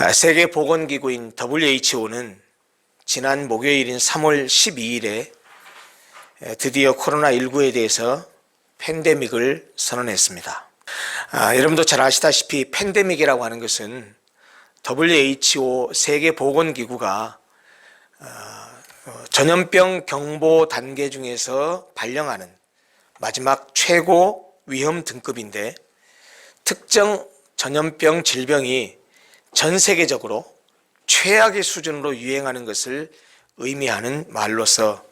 세계보건기구인 WHO는 지난 목요일인 3월 12일에 드디어 코로나19에 대해서 팬데믹을 선언했습니다. 여러분도 잘 아시다시피 팬데믹이라고 하는 것은 WHO 세계보건기구가 전염병 경보 단계 중에서 발령하는 마지막 최고 위험 등급인데, 특정 전염병 질병이 전 세계적으로 최악의 수준으로 유행하는 것을 의미하는 말로서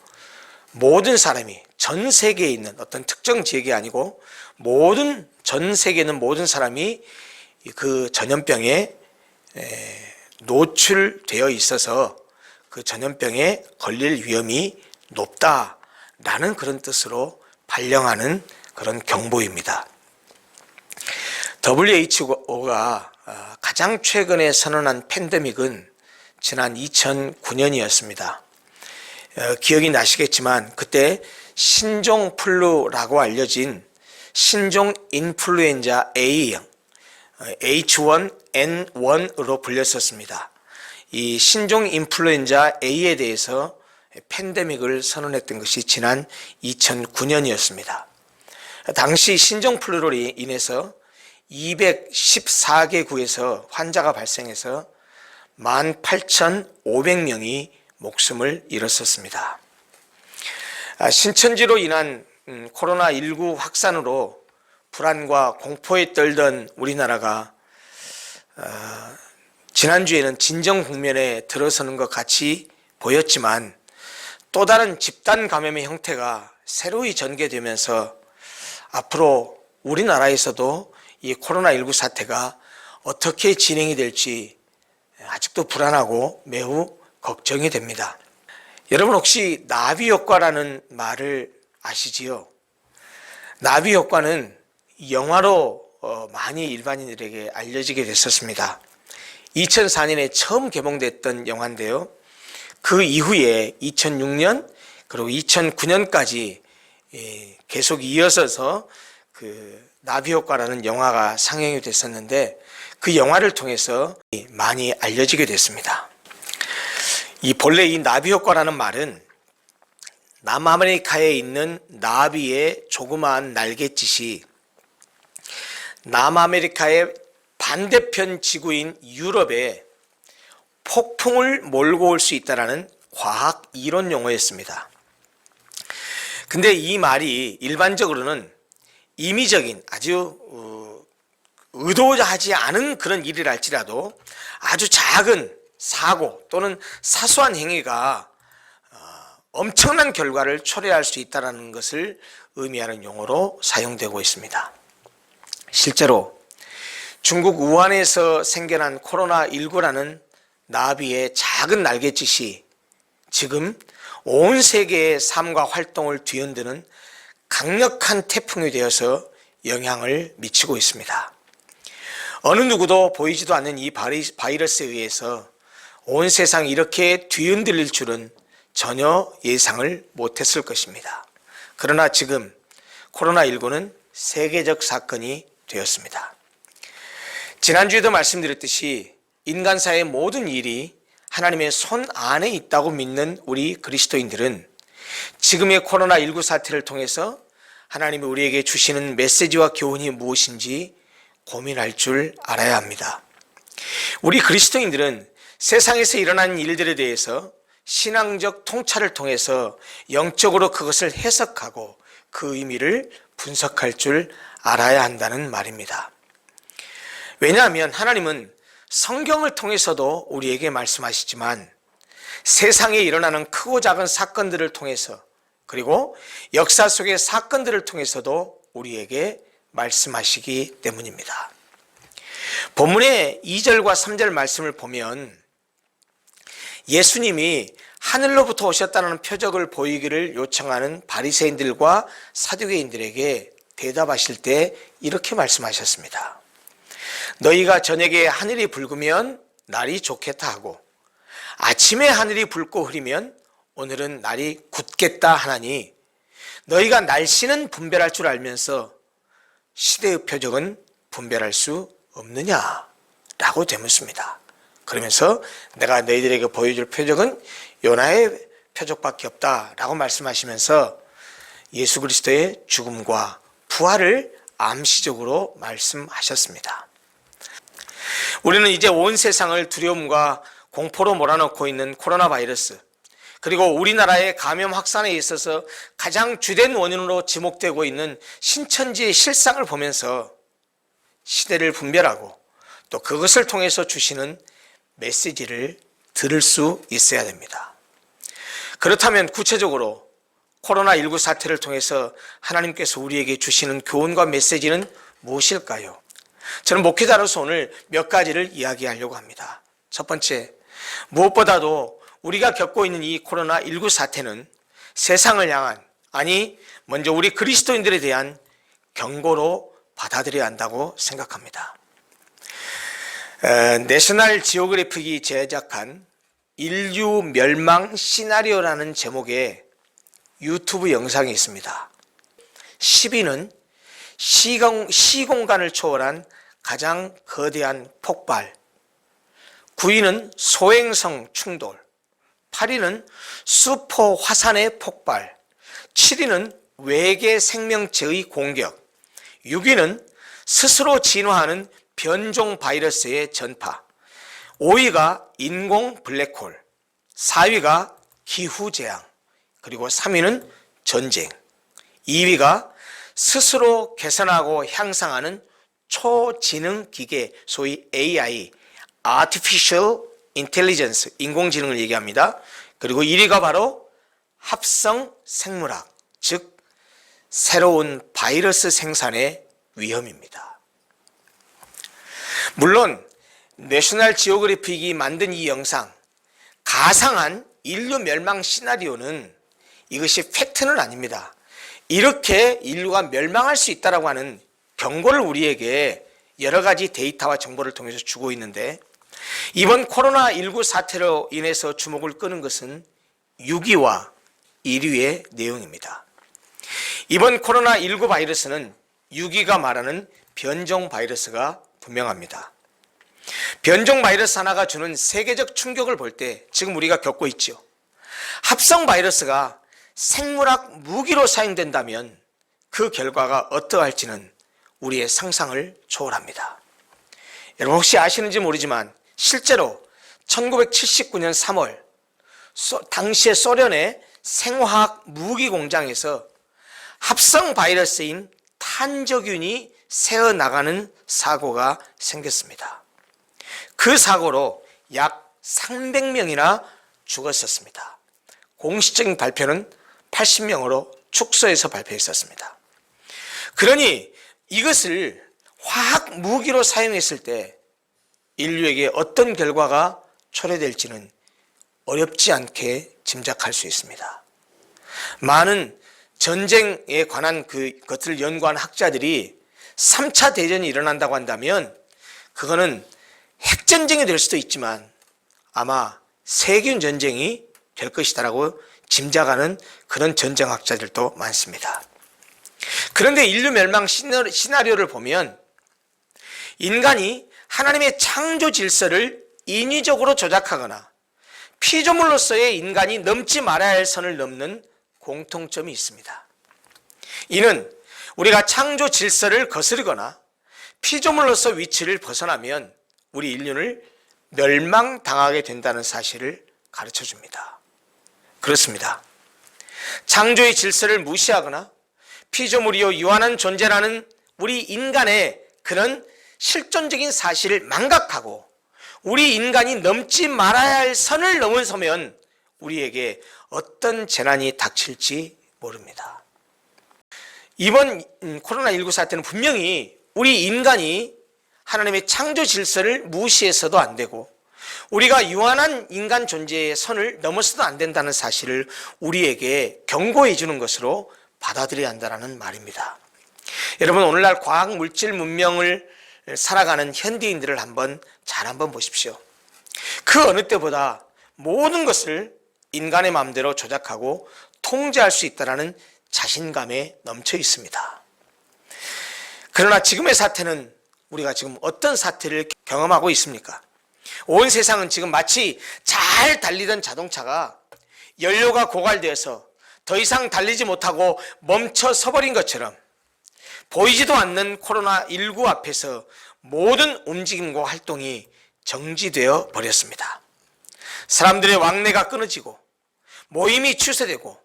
모든 사람이, 전 세계에 있는 어떤 특정 지역이 아니고 전 세계에 있는 모든 사람이 그 전염병에 노출되어 있어서 그 전염병에 걸릴 위험이 높다라는 그런 뜻으로 발령하는 그런 경보입니다. WHO가 가장 최근에 선언한 팬데믹은 지난 2009년이었습니다. 기억이 나시겠지만 그때 신종플루라고 알려진 신종 인플루엔자 A형 H1N1으로 불렸었습니다. 이 신종 인플루엔자 A에 대해서 팬데믹을 선언했던 것이 지난 2009년이었습니다. 당시 신종플루로 인해서 214개국에서 환자가 발생해서 18,500명이 목숨을 잃었었습니다. 신천지로 인한 코로나19 확산으로 불안과 공포에 떨던 우리나라가 지난주에는 진정 국면에 들어서는 것 같이 보였지만, 또 다른 집단 감염의 형태가 새로이 전개되면서 앞으로 우리나라에서도 이 코로나19 사태가 어떻게 진행이 될지 아직도 불안하고 매우 걱정이 됩니다. 여러분, 혹시 나비 효과라는 말을 아시지요? 나비 효과는 영화로 많이 일반인들에게 알려지게 됐었습니다. 2004년에 처음 개봉됐던 영화인데요. 그 이후에 2006년 그리고 2009년까지 계속 이어서서 그 나비 효과라는 영화가 상영이 됐었는데, 그 영화를 통해서 많이 알려지게 됐습니다. 본래 이 나비 효과라는 말은 남아메리카에 있는 나비의 조그마한 날갯짓이 남아메리카의 반대편 지구인 유럽에 폭풍을 몰고 올 수 있다는 과학 이론 용어였습니다. 근데 이 말이 일반적으로는 임의적인, 아주 의도하지 않은 그런 일이랄지라도 아주 작은 사고 또는 사소한 행위가 엄청난 결과를 초래할 수 있다는 것을 의미하는 용어로 사용되고 있습니다. 실제로 중국 우한에서 생겨난 코로나19라는 나비의 작은 날갯짓이 지금 온 세계의 삶과 활동을 뒤흔드는 강력한 태풍이 되어서 영향을 미치고 있습니다. 어느 누구도 보이지도 않는 이 바이러스에 의해서 온 세상이 이렇게 뒤흔들릴 줄은 전혀 예상을 못했을 것입니다. 그러나 지금 코로나19는 세계적 사건이 되었습니다. 지난주에도 말씀드렸듯이 인간사의 모든 일이 하나님의 손 안에 있다고 믿는 우리 그리스도인들은 지금의 코로나19 사태를 통해서 하나님이 우리에게 주시는 메시지와 교훈이 무엇인지 고민할 줄 알아야 합니다. 우리 그리스도인들은 세상에서 일어나는 일들에 대해서 신앙적 통찰을 통해서 영적으로 그것을 해석하고 그 의미를 분석할 줄 알아야 한다는 말입니다. 왜냐하면 하나님은 성경을 통해서도 우리에게 말씀하시지만 세상에 일어나는 크고 작은 사건들을 통해서, 그리고 역사 속의 사건들을 통해서도 우리에게 말씀하시기 때문입니다. 본문의 2절과 3절 말씀을 보면 예수님이 하늘로부터 오셨다는 표적을 보이기를 요청하는 바리새인들과 사두개인들에게 대답하실 때 이렇게 말씀하셨습니다. 너희가 저녁에 하늘이 붉으면 날이 좋겠다 하고 아침에 하늘이 붉고 흐리면 오늘은 날이 굳겠다 하나니 너희가 날씨는 분별할 줄 알면서 시대의 표적은 분별할 수 없느냐? 라고 되묻습니다. 그러면서 내가 너희들에게 보여줄 표적은 요나의 표적밖에 없다라고 말씀하시면서 예수 그리스도의 죽음과 부활을 암시적으로 말씀하셨습니다. 우리는 이제 온 세상을 두려움과 공포로 몰아넣고 있는 코로나 바이러스, 그리고 우리나라의 감염 확산에 있어서 가장 주된 원인으로 지목되고 있는 신천지의 실상을 보면서 시대를 분별하고 또 그것을 통해서 주시는 메시지를 들을 수 있어야 됩니다. 그렇다면 구체적으로 코로나19 사태를 통해서 하나님께서 우리에게 주시는 교훈과 메시지는 무엇일까요? 저는 목회자로서 오늘 몇 가지를 이야기하려고 합니다. 첫 번째, 무엇보다도 우리가 겪고 있는 이 코로나19 사태는 세상을 향한, 아니 먼저 우리 그리스도인들에 대한 경고로 받아들여야 한다고 생각합니다. 내셔널 지오그래픽이 제작한 인류 멸망 시나리오라는 제목의 유튜브 영상이 있습니다. 10위는 시공간을 초월한 가장 거대한 폭발, 9위는 소행성 충돌, 8위는 슈퍼 화산의 폭발, 7위는 외계 생명체의 공격, 6위는 스스로 진화하는 변종 바이러스의 전파, 5위가 인공 블랙홀, 4위가 기후재앙, 그리고 3위는 전쟁, 2위가 스스로 개선하고 향상하는 초지능 기계, 소위 AI, Artificial Intelligence, 인공지능을 얘기합니다. 그리고 1위가 바로 합성 생물학, 즉 새로운 바이러스 생산의 위험입니다. 물론 내셔널 지오그래픽이 만든 이 영상, 가상한 인류 멸망 시나리오는 이것이 팩트는 아닙니다. 이렇게 인류가 멸망할 수 있다고 하는 경고를 우리에게 여러 가지 데이터와 정보를 통해서 주고 있는데, 이번 코로나19 사태로 인해서 주목을 끄는 것은 6위와 1위의 내용입니다. 이번 코로나19 바이러스는 6위가 말하는 변종 바이러스가 분명합니다. 변종 바이러스 하나가 주는 세계적 충격을 볼 때 지금 우리가 겪고 있죠. 합성 바이러스가 생물학 무기로 사용된다면 그 결과가 어떠할지는 우리의 상상을 초월합니다. 여러분 혹시 아시는지 모르지만 실제로 1979년 3월 당시의 소련의 생화학 무기 공장에서 합성 바이러스인 탄저균이 새어나가는 사고가 생겼습니다. 그 사고로 약 300명이나 죽었었습니다. 공식적인 발표는 80명으로 축소해서 발표했었습니다. 그러니 이것을 화학 무기로 사용했을 때 인류에게 어떤 결과가 초래될지는 어렵지 않게 짐작할 수 있습니다. 많은 전쟁에 관한 그것을 연구한 학자들이 3차 대전이 일어난다고 한다면 그거는 핵전쟁이 될 수도 있지만 아마 세균 전쟁이 될 것이다라고 짐작하는 그런 전쟁학자들도 많습니다. 그런데 인류 멸망 시나리오를 보면 인간이 하나님의 창조 질서를 인위적으로 조작하거나 피조물로서의 인간이 넘지 말아야 할 선을 넘는 공통점이 있습니다. 이는 우리가 창조 질서를 거스르거나 피조물로서 위치를 벗어나면 우리 인류를 멸망당하게 된다는 사실을 가르쳐 줍니다. 그렇습니다. 창조의 질서를 무시하거나 피조물이요 유한한 존재라는 우리 인간의 그런 실존적인 사실을 망각하고 우리 인간이 넘지 말아야 할 선을 넘어서면 우리에게 어떤 재난이 닥칠지 모릅니다. 이번 코로나19 사태는 분명히 우리 인간이 하나님의 창조 질서를 무시해서도 안 되고 우리가 유한한 인간 존재의 선을 넘어서도 안 된다는 사실을 우리에게 경고해 주는 것으로 받아들여야 한다는 말입니다. 여러분 오늘날 과학 물질 문명을 살아가는 현대인들을 잘 한번 보십시오. 그 어느 때보다 모든 것을 인간의 마음대로 조작하고 통제할 수 있다는 자신감에 넘쳐 있습니다. 그러나 지금의 사태는 우리가 지금 어떤 사태를 경험하고 있습니까? 온 세상은 지금 마치 잘 달리던 자동차가 연료가 고갈되어서 더 이상 달리지 못하고 멈춰 서버린 것처럼 보이지도 않는 코로나19 앞에서 모든 움직임과 활동이 정지되어 버렸습니다. 사람들의 왕래가 끊어지고 모임이 취소되고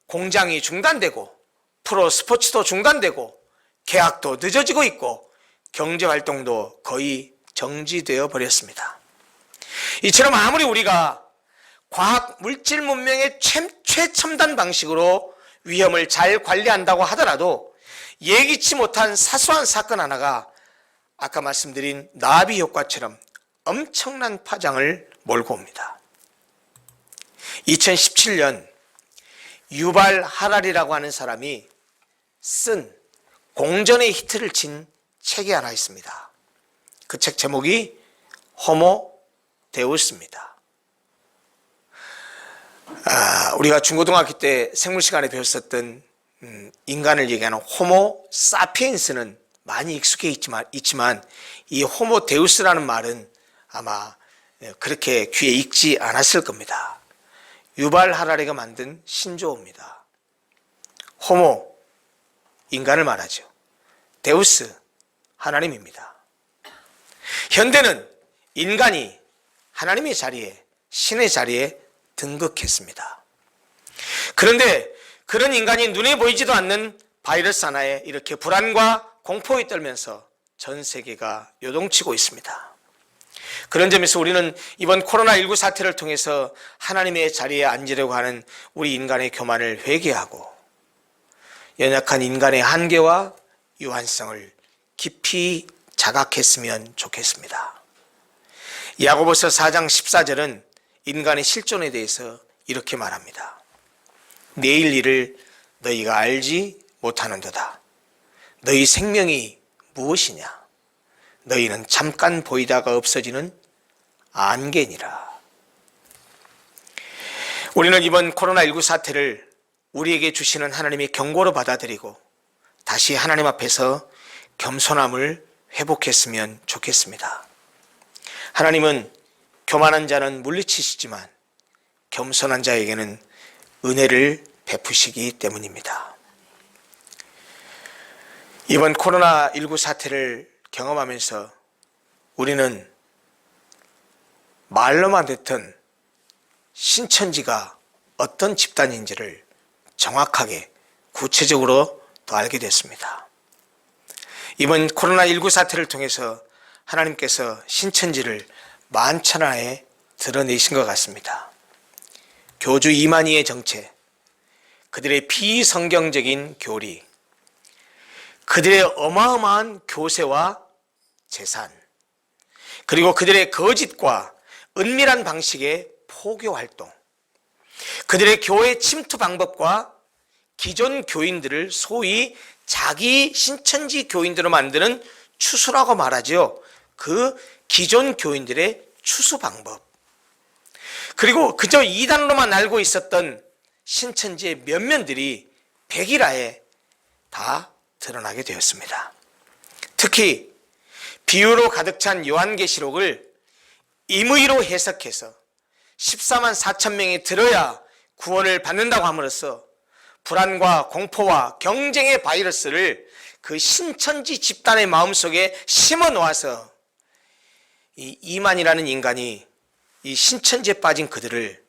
공장이 중단되고 프로 스포츠도 중단되고 계약도 늦어지고 있고 경제활동도 거의 정지되어 버렸습니다. 이처럼 아무리 우리가 과학 물질 문명의 최첨단 방식으로 위험을 잘 관리한다고 하더라도 예기치 못한 사소한 사건 하나가 아까 말씀드린 나비 효과처럼 엄청난 파장을 몰고 옵니다. 2017년 유발 하라리라고 하는 사람이 쓴 공전의 히트를 친 책이 하나 있습니다. 그 책 제목이 호모 데우스입니다. 우리가 중고등학교 때 생물 시간에 배웠었던 인간을 얘기하는 호모 사피엔스는 많이 익숙해 있지만 이 호모 데우스라는 말은 아마 그렇게 귀에 익지 않았을 겁니다. 유발 하라리가 만든 신조어입니다. 호모, 인간을 말하죠. 데우스, 하나님입니다. 현대는 인간이 하나님의 자리에, 신의 자리에 등극했습니다. 그런데 그런 인간이 눈에 보이지도 않는 바이러스 하나에 이렇게 불안과 공포에 떨면서 전 세계가 요동치고 있습니다. 그런 점에서 우리는 이번 코로나19 사태를 통해서 하나님의 자리에 앉으려고 하는 우리 인간의 교만을 회개하고 연약한 인간의 한계와 유한성을 깊이 자각했으면 좋겠습니다. 야고보서 4장 14절은 인간의 실존에 대해서 이렇게 말합니다. 내일 일을 너희가 알지 못하는도다. 너희 생명이 무엇이냐? 너희는 잠깐 보이다가 없어지는 안개니라. 우리는 이번 코로나19 사태를 우리에게 주시는 하나님의 경고로 받아들이고 다시 하나님 앞에서 겸손함을 회복했으면 좋겠습니다. 하나님은 교만한 자는 물리치시지만 겸손한 자에게는 은혜를 베푸시기 때문입니다. 이번 코로나19 사태를 경험하면서 우리는 말로만 듣던 신천지가 어떤 집단인지를 정확하게 구체적으로 더 알게 됐습니다. 이번 코로나19 사태를 통해서 하나님께서 신천지를 만천하에 드러내신 것 같습니다. 교주 이만희의 정체, 그들의 비성경적인 교리, 그들의 어마어마한 교세와 재산, 그리고 그들의 거짓과 은밀한 방식의 포교 활동, 그들의 교회 침투 방법과 기존 교인들을 소위 자기 신천지 교인들로 만드는 추수라고 말하죠. 그 기존 교인들의 추수 방법, 그리고 그저 이단으로만 알고 있었던 신천지의 면면들이 백일하에 다 드러나게 되었습니다. 특히 비유로 가득 찬 요한계시록을 임의로 해석해서 14만 4천 명이 들어야 구원을 받는다고 함으로써 불안과 공포와 경쟁의 바이러스를 그 신천지 집단의 마음속에 심어 놓아서 이 이만이라는 인간이 이 신천지에 빠진 그들을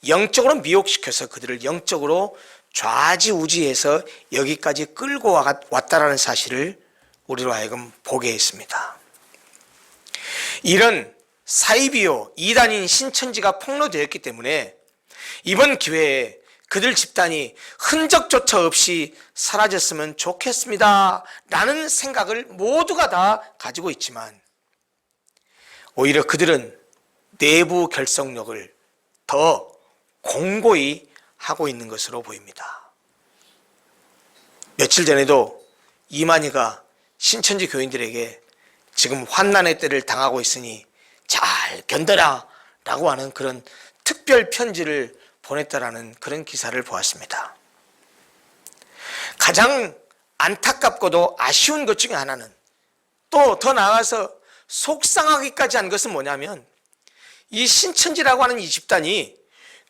영적으로 미혹시켜서 그들을 영적으로 좌지우지해서 여기까지 끌고 왔다라는 사실을 우리로 하여금 보게 했습니다. 이런 사이비요 이단인 신천지가 폭로되었기 때문에 이번 기회에 그들 집단이 흔적조차 없이 사라졌으면 좋겠습니다 라는 생각을 모두가 다 가지고 있지만 오히려 그들은 내부 결속력을 더 공고히 하고 있는 것으로 보입니다. 며칠 전에도 이만희가 신천지 교인들에게 지금 환난의 때를 당하고 있으니 잘 견뎌라 라고 하는 그런 특별 편지를 보냈다라는 그런 기사를 보았습니다. 가장 안타깝고도 아쉬운 것 중에 하나는 또 더 나아가서 속상하기까지 한 것은 뭐냐면 이 신천지라고 하는 이 집단이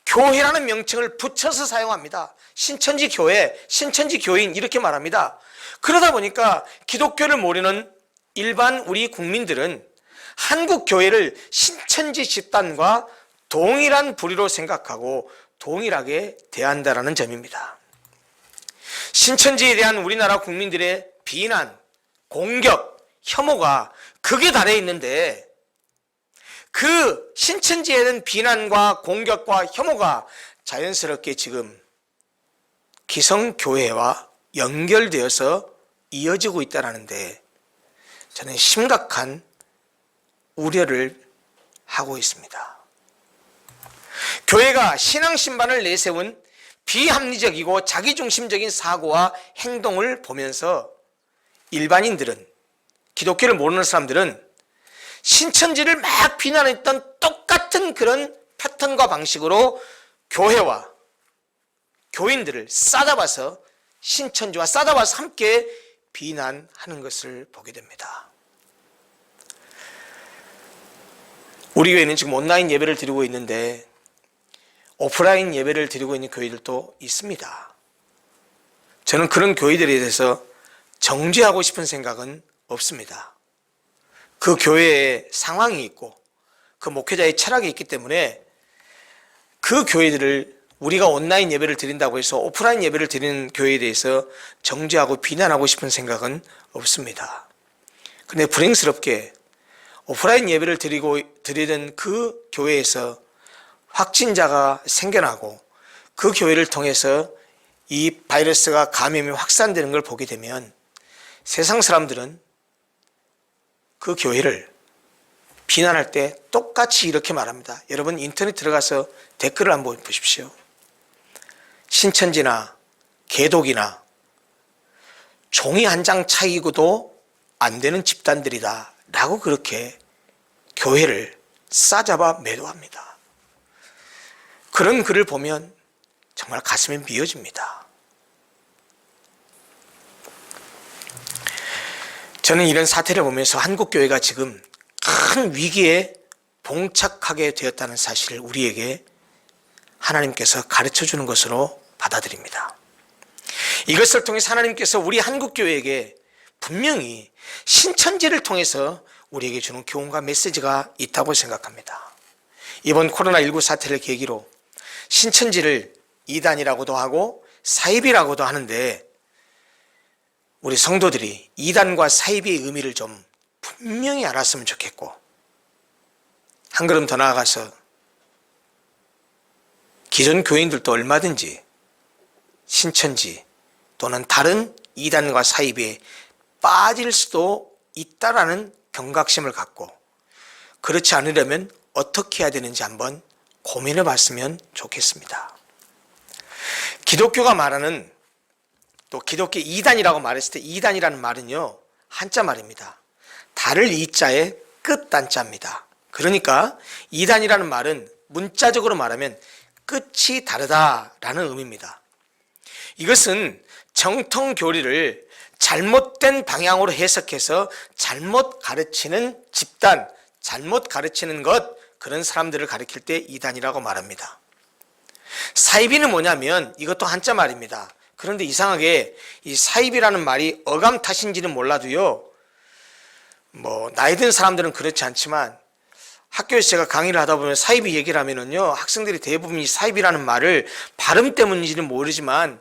교회라는 명칭을 붙여서 사용합니다. 신천지 교회, 신천지 교인 이렇게 말합니다. 그러다 보니까 기독교를 모르는 일반 우리 국민들은 한국 교회를 신천지 집단과 동일한 부류로 생각하고 동일하게 대한다라는 점입니다. 신천지에 대한 우리나라 국민들의 비난, 공격, 혐오가 극에 달해 있는데 그 신천지에 대한 비난과 공격과 혐오가 자연스럽게 지금 기성교회와 연결되어서 이어지고 있다는데 저는 심각한 우려를 하고 있습니다. 교회가 신앙 신반을 내세운 비합리적이고 자기중심적인 사고와 행동을 보면서 일반인들은, 기독교를 모르는 사람들은 신천지를 막 비난했던 똑같은 그런 패턴과 방식으로 교회와 교인들을 싸잡아서 신천지와 싸잡아서 함께 비난하는 것을 보게 됩니다. 우리 교회는 지금 온라인 예배를 드리고 있는데 오프라인 예배를 드리고 있는 교회들도 있습니다. 저는 그런 교회들에 대해서 정죄하고 싶은 생각은 없습니다. 그 교회의 상황이 있고 그 목회자의 철학이 있기 때문에 그 교회들을 우리가 온라인 예배를 드린다고 해서 오프라인 예배를 드리는 교회에 대해서 정죄하고 비난하고 싶은 생각은 없습니다. 그런데 불행스럽게 오프라인 예배를 드리던 그 교회에서 확진자가 생겨나고 그 교회를 통해서 이 바이러스가 감염이 확산되는 걸 보게 되면 세상 사람들은 그 교회를 비난할 때 똑같이 이렇게 말합니다. 여러분 인터넷 들어가서 댓글을 한번 보십시오. 신천지나 개독이나 종이 한 장 차이고도 안 되는 집단들이다 라고 그렇게 교회를 싸잡아 매도합니다. 그런 글을 보면 정말 가슴이 미어집니다. 저는 이런 사태를 보면서 한국교회가 지금 큰 위기에 봉착하게 되었다는 사실을 우리에게 하나님께서 가르쳐 주는 것으로 받아들입니다. 이것을 통해서 하나님께서 우리 한국교회에게 분명히 신천지를 통해서 우리에게 주는 교훈과 메시지가 있다고 생각합니다. 이번 코로나19 사태를 계기로 신천지를 이단이라고도 하고 사입이라고도 하는데 우리 성도들이 이단과 사입의 의미를 좀 분명히 알았으면 좋겠고 한 걸음 더 나아가서 기존 교인들도 얼마든지 신천지 또는 다른 이단과 사입에 빠질 수도 있다라는 경각심을 갖고 그렇지 않으려면 어떻게 해야 되는지 한번 고민해 봤으면 좋겠습니다. 기독교가 말하는 또 기독교 이단이라고 말했을 때 이단이라는 말은요 한자 말입니다. 달을 이자에 끝 단자입니다. 그러니까 이단이라는 말은 문자적으로 말하면 끝이 다르다라는 의미입니다. 이것은 정통 교리를 잘못된 방향으로 해석해서 잘못 가르치는 집단, 잘못 가르치는 것, 그런 사람들을 가리킬 때 이단이라고 말합니다. 사입이는 뭐냐면 이것도 한자 말입니다. 그런데 이상하게 이 사입이라는 말이 어감 탓인지는 몰라도요, 나이 든 사람들은 그렇지 않지만 학교에서 제가 강의를 하다 보면 사입이 얘기를 하면은요, 학생들이 대부분 이 사입이라는 말을 발음 때문인지는 모르지만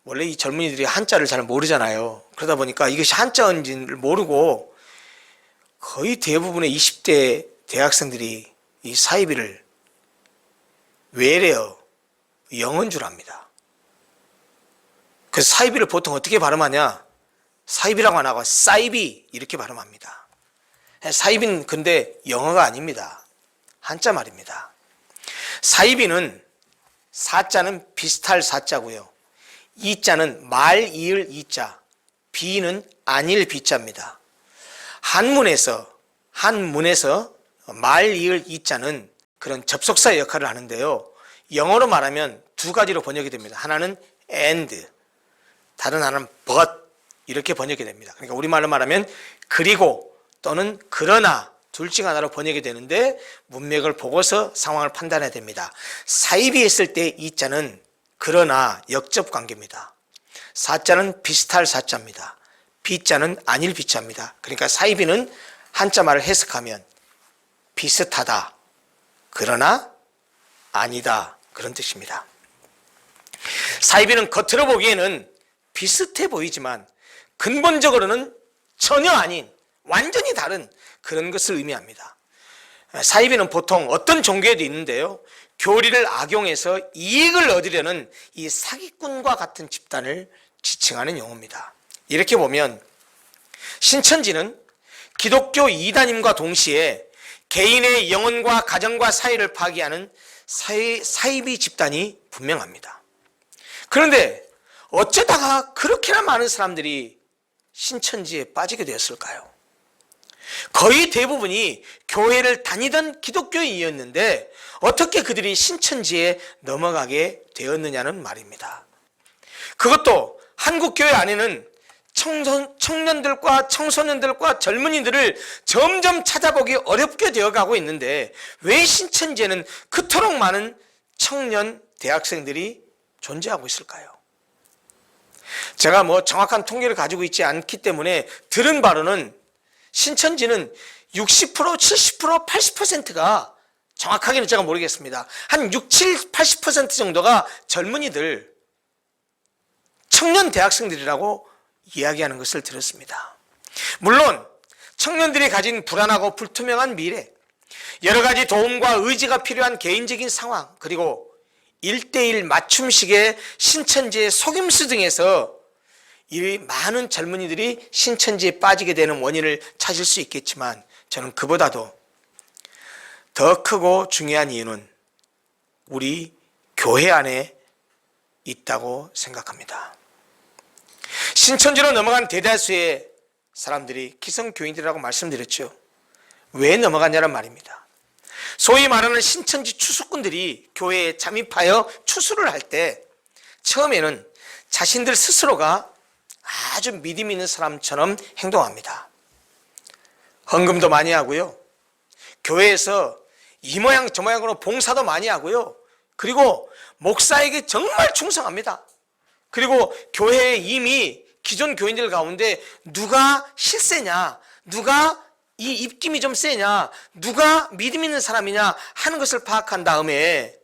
원래 이 젊은이들이 한자를 잘 모르잖아요. 그러다 보니까 이것이 한자인지를 모르고 거의 대부분의 20대 대학생들이 이 사입이를 외래어, 영어인 줄 압니다. 그래서 사입이를 보통 어떻게 발음하냐? 사입이라고 안 하고 사이비 이렇게 발음합니다. 사이비는 근데 영어가 아닙니다. 한자 말입니다. 사이비는 사자는 비슷할 사자고요. 이자는 말, 이을 이자, 비는 아닐 비자입니다. 한문에서 말, 이을 이자는 그런 접속사의 역할을 하는데요. 영어로 말하면 두 가지로 번역이 됩니다. 하나는 and, 다른 하나는 but 이렇게 번역이 됩니다. 그러니까 우리말로 말하면 그리고 또는 그러나 둘 중 하나로 번역이 되는데 문맥을 보고서 상황을 판단해야 됩니다. 사입이 했을 때 이자는 그러나 역접 관계입니다. 사자는 비슷할 사자입니다. 비자는 아닐 비자입니다. 그러니까 사입이는 한자 말을 해석하면 비슷하다, 그러나 아니다, 그런 뜻입니다. 사입이는 겉으로 보기에는 비슷해 보이지만 근본적으로는 전혀 아닌 완전히 다른 그런 것을 의미합니다. 사입이는 보통 어떤 종교에도 있는데요, 교리를 악용해서 이익을 얻으려는 이 사기꾼과 같은 집단을 지칭하는 용어입니다. 이렇게 보면 신천지는 기독교 이단임과 동시에 개인의 영혼과 가정과 사회를 파괴하는 사이비 집단이 분명합니다. 그런데 어쩌다가 그렇게나 많은 사람들이 신천지에 빠지게 되었을까요? 거의 대부분이 교회를 다니던 기독교인이었는데 어떻게 그들이 신천지에 넘어가게 되었느냐는 말입니다. 그것도 한국교회 안에는 청년들과 청소년들과 젊은이들을 점점 찾아보기 어렵게 되어가고 있는데 왜 신천지에는 그토록 많은 청년 대학생들이 존재하고 있을까요? 제가 정확한 통계를 가지고 있지 않기 때문에 들은 바로는 신천지는 60%, 70%, 80%가 정확하게는 제가 모르겠습니다. 한 6, 7, 80% 정도가 젊은이들, 청년 대학생들이라고 이야기하는 것을 들었습니다. 물론 청년들이 가진 불안하고 불투명한 미래, 여러 가지 도움과 의지가 필요한 개인적인 상황, 그리고 1:1 맞춤식의 신천지의 속임수 등에서 이 많은 젊은이들이 신천지에 빠지게 되는 원인을 찾을 수 있겠지만 저는 그보다도 더 크고 중요한 이유는 우리 교회 안에 있다고 생각합니다. 신천지로 넘어간 대다수의 사람들이 기성교인들이라고 말씀드렸죠. 왜 넘어갔냐는 말입니다. 소위 말하는 신천지 추수꾼들이 교회에 잠입하여 추수를 할 때 처음에는 자신들 스스로가 아주 믿음 있는 사람처럼 행동합니다. 헌금도 많이 하고요, 교회에서 이 모양 저 모양으로 봉사도 많이 하고요, 그리고 목사에게 정말 충성합니다. 그리고 교회에 이미 기존 교인들 가운데 누가 실세냐, 누가 이 입김이 좀 세냐, 누가 믿음 있는 사람이냐 하는 것을 파악한 다음에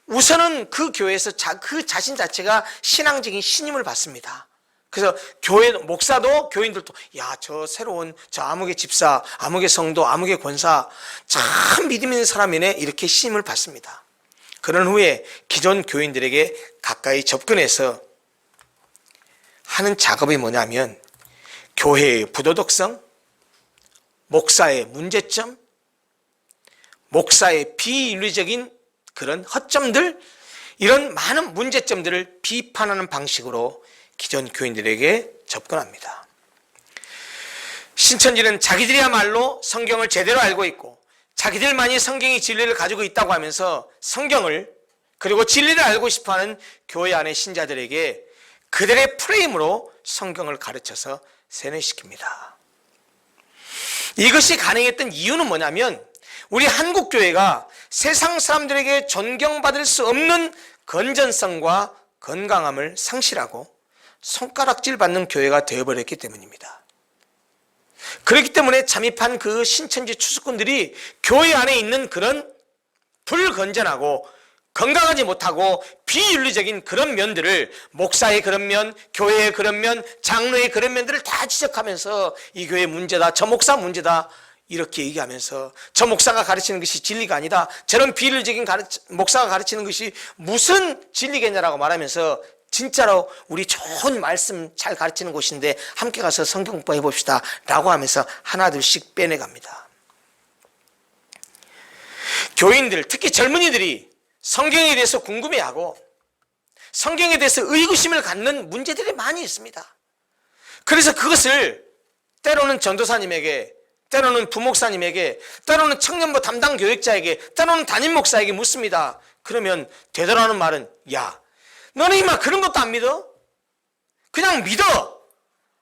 우선은 그 교회에서 그 자신 자체가 신앙적인 신임을 받습니다. 그래서 교회 목사도 교인들도 저 새로운 저 아무개 집사, 아무개 성도, 아무개 권사 참 믿음 있는 사람이네, 이렇게 신임을 받습니다. 그런 후에 기존 교인들에게 가까이 접근해서 하는 작업이 뭐냐면 교회의 부도덕성, 목사의 문제점, 목사의 비윤리적인 그런 허점들, 이런 많은 문제점들을 비판하는 방식으로 기존 교인들에게 접근합니다. 신천지는 자기들이야말로 성경을 제대로 알고 있고 자기들만이 성경의 진리를 가지고 있다고 하면서 성경을 그리고 진리를 알고 싶어하는 교회 안의 신자들에게 그들의 프레임으로 성경을 가르쳐서 세뇌시킵니다. 이것이 가능했던 이유는 뭐냐면 우리 한국교회가 세상 사람들에게 존경받을 수 없는 건전성과 건강함을 상실하고 손가락질 받는 교회가 되어버렸기 때문입니다. 그렇기 때문에 잠입한 그 신천지 추수꾼들이 교회 안에 있는 그런 불건전하고 건강하지 못하고 비윤리적인 그런 면들을, 목사의 그런 면, 교회의 그런 면, 장로의 그런 면들을 다 지적하면서 이 교회 문제다, 저 목사 문제다, 이렇게 얘기하면서 저 목사가 가르치는 것이 진리가 아니다, 저런 비윤리적인 목사가 가르치는 것이 무슨 진리겠냐라고 말하면서 진짜로 우리 좋은 말씀 잘 가르치는 곳인데 함께 가서 성경 공부해 봅시다 라고 하면서 하나둘씩 빼내갑니다. 교인들, 특히 젊은이들이 성경에 대해서 궁금해하고 성경에 대해서 의구심을 갖는 문제들이 많이 있습니다. 그래서 그것을 때로는 전도사님에게, 때로는 부목사님에게, 때로는 청년부 담당 교육자에게, 때로는 담임 목사에게 묻습니다. 그러면 되돌아오는 말은, 야, 너는 이마 그런 것도 안 믿어? 그냥 믿어.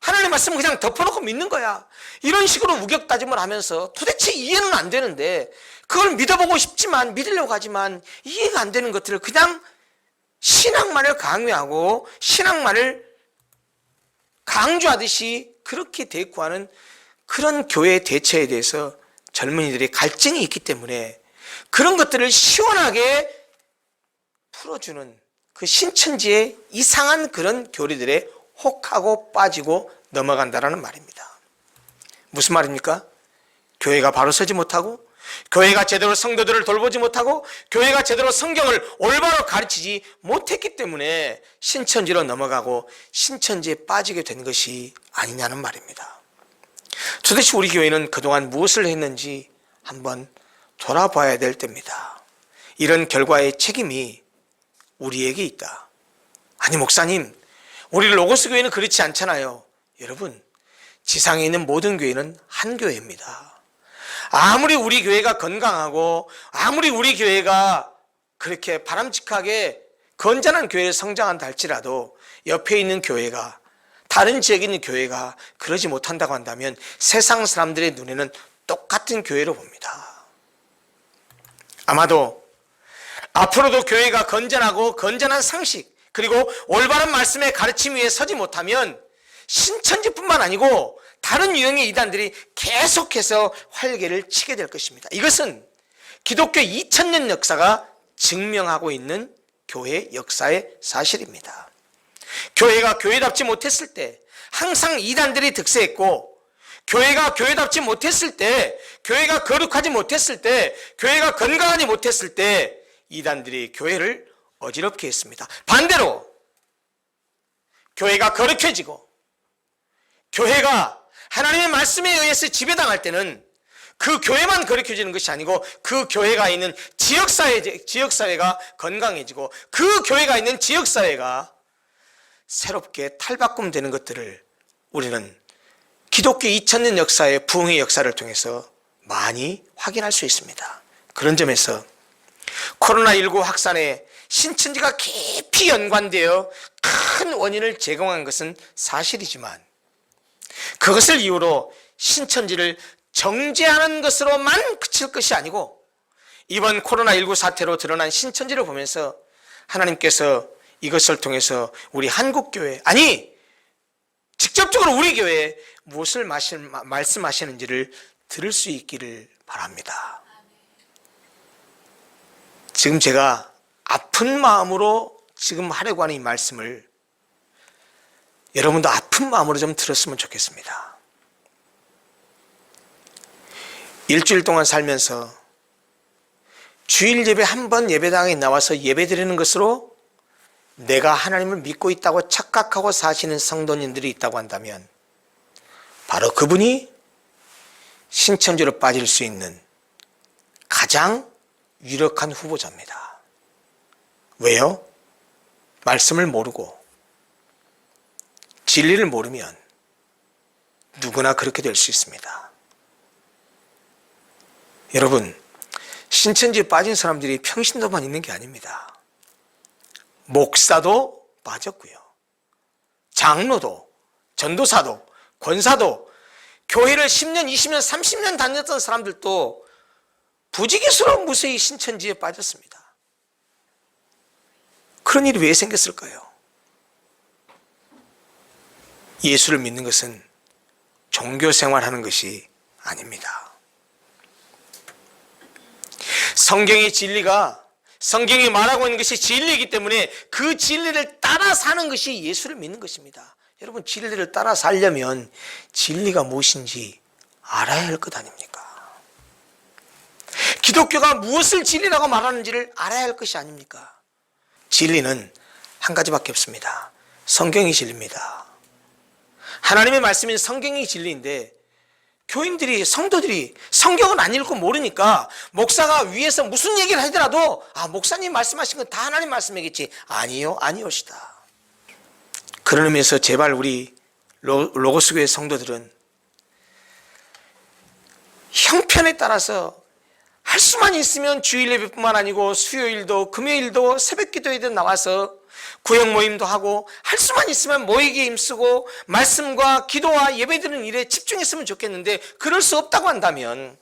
하나님의 말씀은 그냥 덮어놓고 믿는 거야. 이런 식으로 우격다짐을 하면서 도대체 이해는 안 되는데 그걸 믿어보고 싶지만 믿으려고 하지만 이해가 안 되는 것들을 그냥 신앙만을 강요하고 신앙만을 강조하듯이 그렇게 대꾸하는 그런 교회 대처에 대해서 젊은이들의 갈증이 있기 때문에 그런 것들을 시원하게 풀어주는 그 신천지의 이상한 그런 교리들에 혹하고 빠지고 넘어간다라는 말입니다. 무슨 말입니까? 교회가 바로 서지 못하고 교회가 제대로 성도들을 돌보지 못하고 교회가 제대로 성경을 올바로 가르치지 못했기 때문에 신천지로 넘어가고 신천지에 빠지게 된 것이 아니냐는 말입니다. 도대체 우리 교회는 그동안 무엇을 했는지 한번 돌아봐야 될 때입니다. 이런 결과의 책임이 우리에게 있다. 아니 목사님, 우리 로고스 교회는 그렇지 않잖아요. 여러분, 지상에 있는 모든 교회는 한 교회입니다. 아무리 우리 교회가 건강하고 아무리 우리 교회가 그렇게 바람직하게 건전한 교회를 성장한다 할지라도 옆에 있는 교회가 다른 지역에 있는 교회가 그러지 못한다고 한다면 세상 사람들의 눈에는 똑같은 교회로 봅니다. 아마도 앞으로도 교회가 건전하고 건전한 상식 그리고 올바른 말씀의 가르침 위에 서지 못하면 신천지뿐만 아니고 다른 유형의 이단들이 계속해서 활개를 치게 될 것입니다. 이것은 기독교 2000년 역사가 증명하고 있는 교회 역사의 사실입니다. 교회가 교회답지 못했을 때 항상 이단들이 득세했고 교회가 교회답지 못했을 때 교회가 거룩하지 못했을 때 교회가 건강하지 못했을 때 이단들이 교회를 어지럽게 했습니다. 반대로 교회가 거룩해지고 교회가 하나님의 말씀에 의해서 지배당할 때는 그 교회만 거룩해지는 것이 아니고 그 교회가 있는 지역사회가 건강해지고 그 교회가 있는 지역사회가 새롭게 탈바꿈되는 것들을 우리는 기독교 2000년 역사의 부흥의 역사를 통해서 많이 확인할 수 있습니다. 그런 점에서 코로나19 확산에 신천지가 깊이 연관되어 큰 원인을 제공한 것은 사실이지만 그것을 이유로 신천지를 정죄하는 것으로만 그칠 것이 아니고 이번 코로나19 사태로 드러난 신천지를 보면서 하나님께서 이것을 통해서 우리 한국교회 아니 직접적으로 우리 교회에 무엇을 말씀하시는지를 들을 수 있기를 바랍니다. 지금 제가 아픈 마음으로 지금 하려고 하는 이 말씀을 여러분도 아픈 마음으로 좀 들었으면 좋겠습니다. 일주일 동안 살면서 주일 예배 한 번 예배당에 나와서 예배 드리는 것으로 내가 하나님을 믿고 있다고 착각하고 사시는 성도님들이 있다고 한다면 바로 그분이 신천지로 빠질 수 있는 가장 유력한 후보자입니다. 왜요? 말씀을 모르고 진리를 모르면 누구나 그렇게 될 수 있습니다. 여러분, 신천지에 빠진 사람들이 평신도만 있는 게 아닙니다. 목사도 빠졌고요. 장로도, 전도사도, 권사도, 교회를 10년, 20년, 30년 다녔던 사람들도 부지기수로 무수히 신천지에 빠졌습니다. 그런 일이 왜 생겼을까요? 예수를 믿는 것은 종교 생활하는 것이 아닙니다. 성경의 진리가 성경이 말하고 있는 것이 진리이기 때문에 그 진리를 따라 사는 것이 예수를 믿는 것입니다. 여러분, 진리를 따라 살려면 진리가 무엇인지 알아야 할 것 아닙니까? 기독교가 무엇을 진리라고 말하는지를 알아야 할 것이 아닙니까? 진리는 한 가지밖에 없습니다. 성경이 진리입니다. 하나님의 말씀인 성경이 진리인데 교인들이, 성도들이 성경을 안 읽고 모르니까 목사가 위에서 무슨 얘기를 하더라도 목사님 말씀하신 건 다 하나님 말씀이겠지. 아니요, 아니오시다. 그런 의미에서 제발 우리 로고스 교회 성도들은 형편에 따라서 할 수만 있으면 주일 예배뿐만 아니고 수요일도 금요일도 새벽 기도에도 나와서 구역 모임도 하고 할 수만 있으면 모이기에 힘쓰고 말씀과 기도와 예배드리는 일에 집중했으면 좋겠는데 그럴 수 없다고 한다면,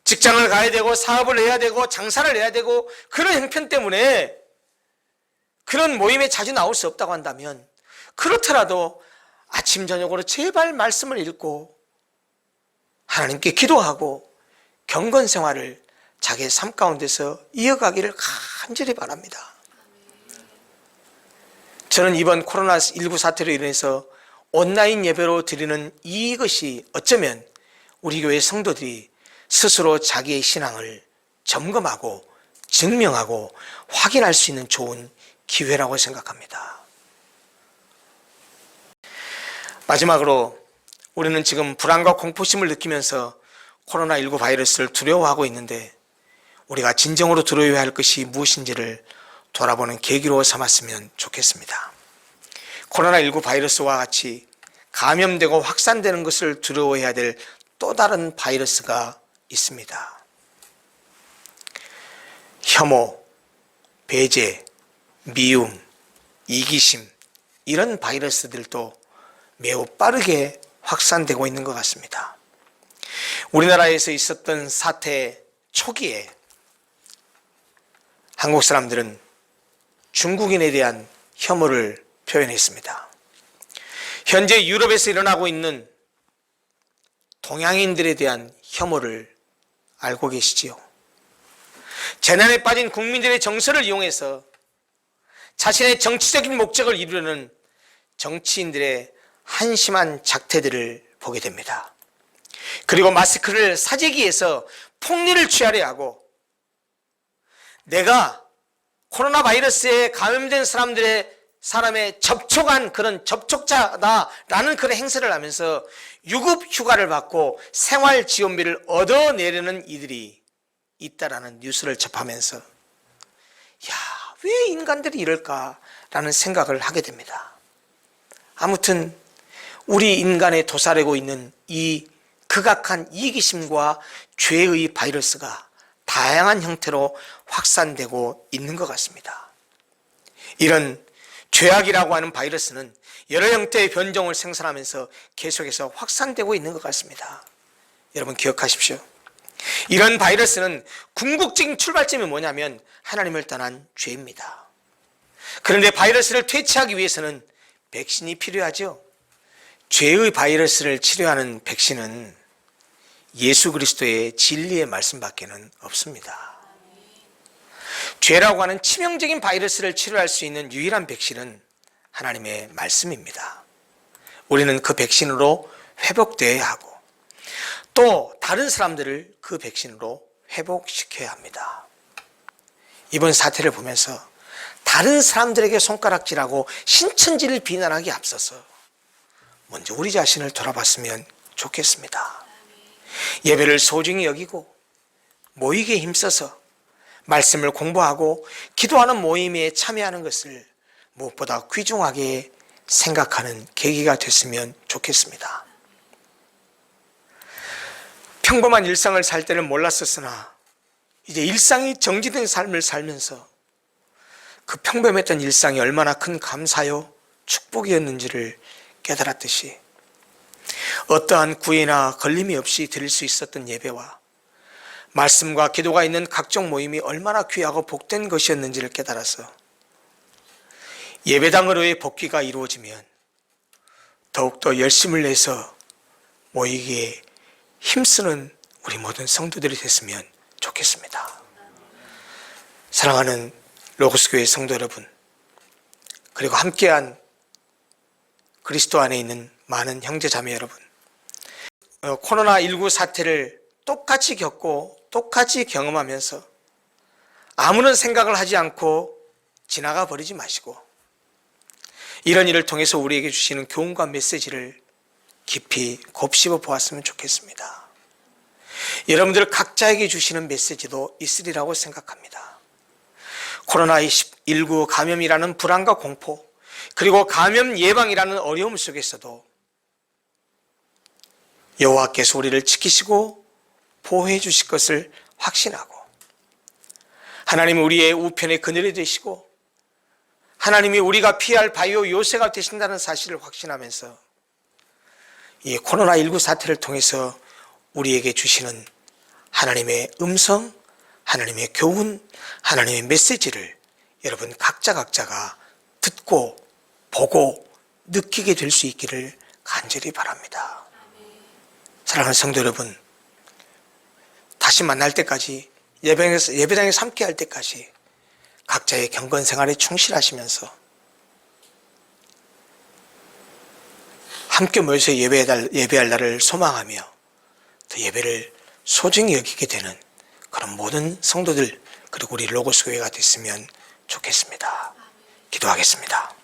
직장을 가야 되고 사업을 해야 되고 장사를 해야 되고 그런 형편 때문에 그런 모임에 자주 나올 수 없다고 한다면, 그렇더라도 아침 저녁으로 제발 말씀을 읽고 하나님께 기도하고 경건 생활을 자기의 삶 가운데서 이어가기를 간절히 바랍니다. 저는 이번 코로나19 사태로 인해서 온라인 예배로 드리는 이것이 어쩌면 우리 교회 성도들이 스스로 자기의 신앙을 점검하고 증명하고 확인할 수 있는 좋은 기회라고 생각합니다. 마지막으로 우리는 지금 불안과 공포심을 느끼면서 코로나19 바이러스를 두려워하고 있는데, 우리가 진정으로 두려워해야 할 것이 무엇인지를 돌아보는 계기로 삼았으면 좋겠습니다. 코로나19 바이러스와 같이 감염되고 확산되는 것을 두려워해야 될 또 다른 바이러스가 있습니다. 혐오, 배제, 미움, 이기심, 이런 바이러스들도 매우 빠르게 확산되고 있는 것 같습니다. 우리나라에서 있었던 사태 초기에 한국 사람들은 중국인에 대한 혐오를 표현했습니다. 현재 유럽에서 일어나고 있는 동양인들에 대한 혐오를 알고 계시지요? 재난에 빠진 국민들의 정서를 이용해서 자신의 정치적인 목적을 이루려는 정치인들의 한심한 작태들을 보게 됩니다. 그리고 마스크를 사재기에서 폭리를 취하려 하고, 내가 코로나 바이러스에 감염된 사람의 접촉한 그런 접촉자다라는 그런 행세를 하면서 유급 휴가를 받고 생활 지원비를 얻어내려는 이들이 있다라는 뉴스를 접하면서, 왜 인간들이 이럴까라는 생각을 하게 됩니다. 아무튼 우리 인간에 도사리고 있는 이 극악한 이기심과 죄의 바이러스가 다양한 형태로 확산되고 있는 것 같습니다. 이런 죄악이라고 하는 바이러스는 여러 형태의 변종을 생산하면서 계속해서 확산되고 있는 것 같습니다. 여러분 기억하십시오. 이런 바이러스는 궁극적인 출발점이 뭐냐면 하나님을 떠난 죄입니다. 그런데 바이러스를 퇴치하기 위해서는 백신이 필요하죠. 죄의 바이러스를 치료하는 백신은 예수 그리스도의 진리의 말씀밖에는 없습니다. 죄라고 하는 치명적인 바이러스를 치료할 수 있는 유일한 백신은 하나님의 말씀입니다. 우리는 그 백신으로 회복되어야 하고, 또 다른 사람들을 그 백신으로 회복시켜야 합니다. 이번 사태를 보면서 다른 사람들에게 손가락질하고 신천지를 비난하기 앞서서 먼저 우리 자신을 돌아봤으면 좋겠습니다. 예배를 소중히 여기고 모이기에 힘써서 말씀을 공부하고 기도하는 모임에 참여하는 것을 무엇보다 귀중하게 생각하는 계기가 됐으면 좋겠습니다. 평범한 일상을 살 때는 몰랐었으나 이제 일상이 정지된 삶을 살면서 그 평범했던 일상이 얼마나 큰 감사요 축복이었는지를 깨달았듯이, 어떠한 구애나 걸림이 없이 드릴 수 있었던 예배와 말씀과 기도가 있는 각종 모임이 얼마나 귀하고 복된 것이었는지를 깨달아서 예배당으로의 복귀가 이루어지면 더욱더 열심을 내서 모이기에 힘쓰는 우리 모든 성도들이 됐으면 좋겠습니다. 사랑하는 로고스교회 성도 여러분, 그리고 함께한 그리스도 안에 있는 많은 형제 자매 여러분, 코로나19 사태를 똑같이 겪고 똑같이 경험하면서 아무런 생각을 하지 않고 지나가 버리지 마시고, 이런 일을 통해서 우리에게 주시는 교훈과 메시지를 깊이 곱씹어 보았으면 좋겠습니다. 여러분들 각자에게 주시는 메시지도 있으리라고 생각합니다. 코로나19 감염이라는 불안과 공포, 그리고 감염 예방이라는 어려움 속에서도 여호와께서 우리를 지키시고 보호해 주실 것을 확신하고, 하나님은 우리의 우편의 그늘이 되시고 하나님이 우리가 피할 바이오 요새가 되신다는 사실을 확신하면서 이 코로나19 사태를 통해서 우리에게 주시는 하나님의 음성, 하나님의 교훈, 하나님의 메시지를 여러분 각자가 듣고 보고 느끼게 될 수 있기를 간절히 바랍니다. 사랑하는 성도 여러분, 다시 만날 때까지 예배당에서 함께 할 때까지 각자의 경건 생활에 충실하시면서 함께 모여서 예배할 날을 소망하며 더 예배를 소중히 여기게 되는 그런 모든 성도들 그리고 우리 로고스 교회가 됐으면 좋겠습니다. 기도하겠습니다.